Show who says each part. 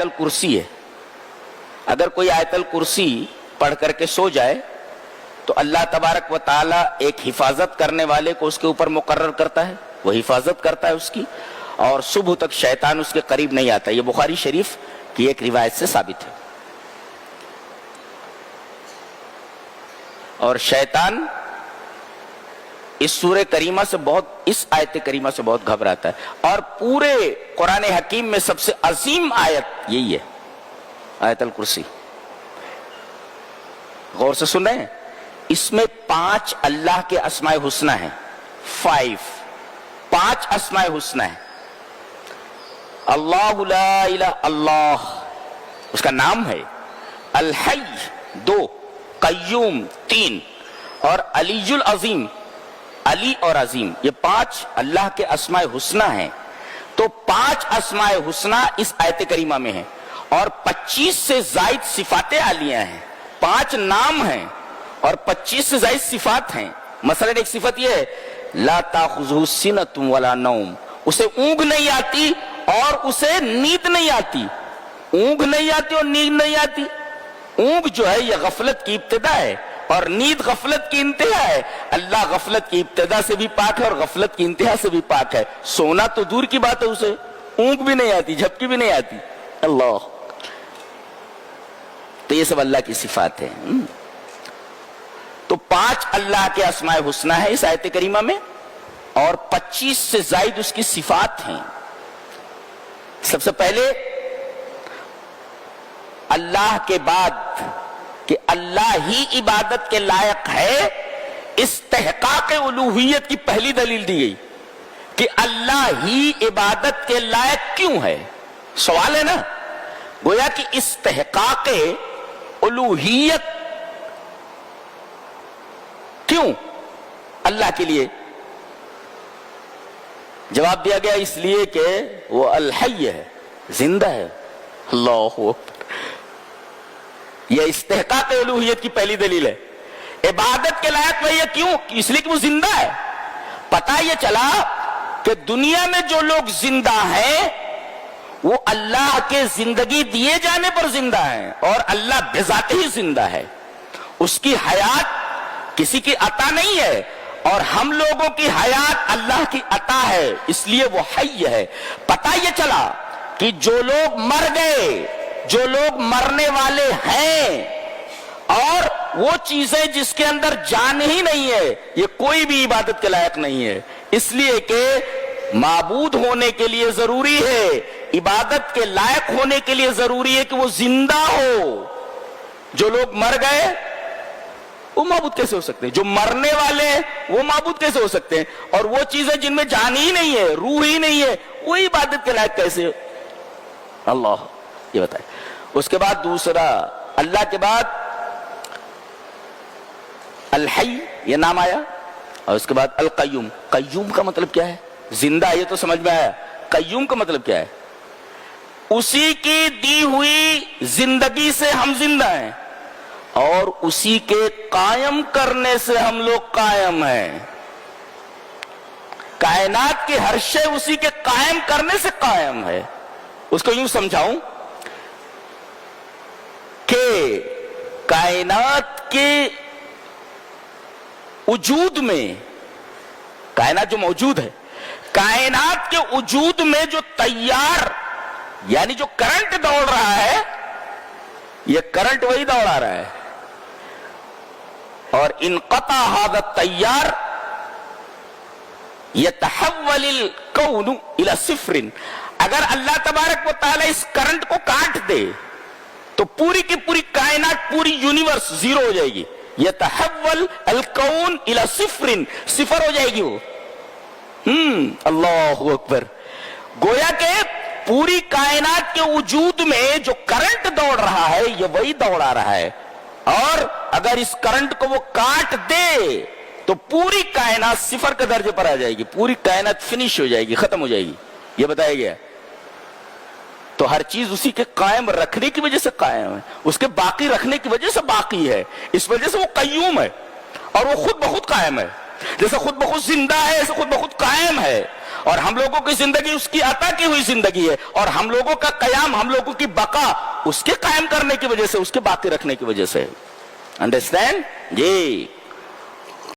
Speaker 1: آیت الکرسی ہے. اگر کوئی آیت الکرسی پڑھ کر کے سو جائے تو اللہ تبارک و تعالیٰ ایک حفاظت کرنے والے کو اس کے اوپر مقرر کرتا ہے, وہ حفاظت کرتا ہے اس کی, اور صبح تک شیطان اس کے قریب نہیں آتا. یہ بخاری شریف کی ایک روایت سے ثابت ہے. اور شیطان اس سورہ کریمہ سے بہت, اس آیت کریمہ سے بہت گھبراتا ہے. اور پورے قرآن حکیم میں سب سے عظیم آیت یہی ہے, آیت الکرسی. غور سے سن رہے ہیں, اس میں 5 اللہ کے اسماء حسنی ہیں. 5 اسماء حسنی ہیں. اللہ لا الہ اللہ اس کا نام ہے, الحی 2, قیوم 3, اور علی العظیم, علی اور عظیم, یہ 5 اللہ کے اسماء حسنی ہیں. تو 5 اسماء حسنی اس آیت کریمہ میں ہیں, اور 25 سے زائد صفات عالیہ ہیں. 5 نام ہیں اور 25 سے زائد صفات ہیں. مثلا ایک صفت یہ ہے, لا تاخذہ سنۃ ولا نوم, اسے اونگ نہیں آتی اور اسے نیند نہیں آتی. اونگ نہیں آتی اور نیند نہیں آتی. اونگ جو ہے یہ غفلت کی ابتدا ہے, اور نیند غفلت کی انتہا ہے. اللہ غفلت کی ابتدا سے بھی پاک ہے اور غفلت کی انتہا سے بھی پاک ہے. سونا تو دور کی بات ہے, اسے اونگ بھی نہیں آتی, جھپکی بھی نہیں آتی. اللہ, تو یہ سب اللہ کی صفات ہیں. تو 5 اللہ کے اسماء حسنی ہیں اس آیت کریمہ میں, اور 25 سے زائد اس کی صفات ہیں. سب سے پہلے اللہ کے بعد کہ اللہ ہی عبادت کے لائق ہے, استحقاق الوہیت کی پہلی دلیل دی گئی کہ اللہ ہی عبادت کے لائق کیوں ہے. سوال ہے نا, گویا کہ استحقاق الوہیت کیوں اللہ کے لیے؟ جواب دیا گیا اس لیے کہ وہ الحی ہے, زندہ ہے. اللہ اکبر, یہ استحقاق الوہیت کی پہلی دلیل ہے. عبادت کے لائق ہے یہ کیوں؟ اس لیے کہ وہ زندہ ہے. پتہ یہ چلا کہ دنیا میں جو لوگ زندہ ہیں وہ اللہ کے زندگی دیے جانے پر زندہ ہیں, اور اللہ بذات ہی زندہ ہے. اس کی حیات کسی کی عطا نہیں ہے, اور ہم لوگوں کی حیات اللہ کی عطا ہے, اس لیے وہ حی ہے. پتہ یہ چلا کہ جو لوگ مر گئے, جو لوگ مرنے والے ہیں, اور وہ چیزیں جس کے اندر جان ہی نہیں ہے, یہ کوئی بھی عبادت کے لائق نہیں ہے. اس لیے کہ معبود ہونے کے لیے ضروری ہے, عبادت کے لائق ہونے کے لیے ضروری ہے کہ وہ زندہ ہو. جو لوگ مر گئے وہ معبود کیسے ہو سکتے ہیں؟ جو مرنے والے ہیں وہ معبود کیسے ہو سکتے ہیں؟ اور وہ چیزیں جن میں جان ہی نہیں ہے, روح ہی نہیں ہے, وہ عبادت کے لائق کیسے؟ اللہ یہ بتائے. اس کے بعد دوسرا, اللہ کے بعد الحی یہ نام آیا, اور اس کے بعد القیوم. قیوم کا مطلب کیا ہے؟ زندہ, یہ تو سمجھ میں آیا. قیوم کا مطلب کیا ہے؟ اسی کی دی ہوئی زندگی سے ہم زندہ ہیں, اور اسی کے قائم کرنے سے ہم لوگ قائم ہیں. کائنات کی ہر شے اسی کے قائم کرنے سے قائم ہے. اس کو یوں سمجھاؤں کہ کائنات کے وجود میں, کائنات جو موجود ہے, کائنات کے وجود میں جو تیار یعنی جو کرنٹ دوڑ رہا ہے, یہ کرنٹ وہی دوڑا رہا ہے. اور انقطع هذا التیار يتحول الكون الى صفر. اگر اللہ تبارک و تعالی اس کرنٹ کو کاٹ دے تو پوری کی پوری کائنات, پوری یونیورس زیرو ہو جائے گی. يتحول الكون الى صفر, صفر ہو جائے گی وہ. اللہ اکبر. گویا کہ پوری کائنات کے وجود میں جو کرنٹ دوڑ رہا ہے یہ وہی دوڑا رہا ہے, اور اگر اس کرنٹ کو وہ کاٹ دے تو پوری کائنات صفر کے درجے پر آ جائے گی, پوری کائنات فنش ہو جائے گی, ختم ہو جائے گی. یہ بتایا گیا. تو ہر چیز اسی کے قائم رکھنے کی وجہ سے قائم ہے, اس کے باقی رکھنے کی وجہ سے باقی ہے, اس وجہ سے وہ قیوم ہے, اور وہ خود بخود قائم ہے. جیسے خود بخود زندہ ہے ایسے خود بخود قائم ہے، اور ہم لوگوں کی زندگی اس کی عطا کی ہوئی زندگی ہے، اور ہم لوگوں کا قیام، ہم لوگوں کی بقا اس کے قائم کرنے کی وجہ سے، اس کے باقی رکھنے کی وجہ سے. انڈرسٹینڈ جی؟